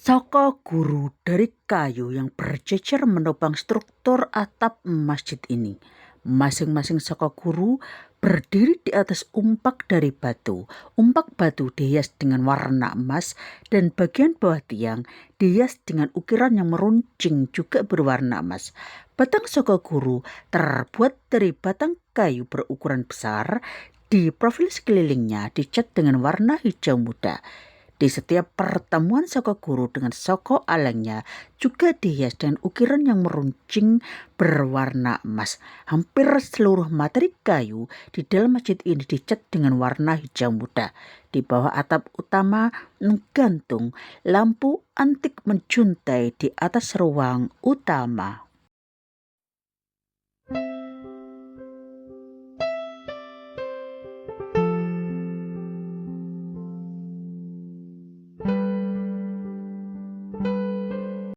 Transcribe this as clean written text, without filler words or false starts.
Saka guru dari kayu yang berjejer menopang struktur atap masjid ini. Masing-masing saka guru berdiri di atas umpak dari batu. Umpak batu dihias dengan warna emas dan bagian bawah tiang dihias dengan ukiran yang meruncing juga berwarna emas. Batang saka guru terbuat dari batang kayu berukuran besar. Di profil sekelilingnya dicat dengan warna hijau muda. Di setiap pertemuan saka guru dengan soko alangnya juga dihias dengan ukiran yang meruncing berwarna emas. Hampir seluruh materi kayu di dalam masjid ini dicat dengan warna hijau muda. Di bawah atap utama menggantung lampu antik menjuntai di atas ruang utama.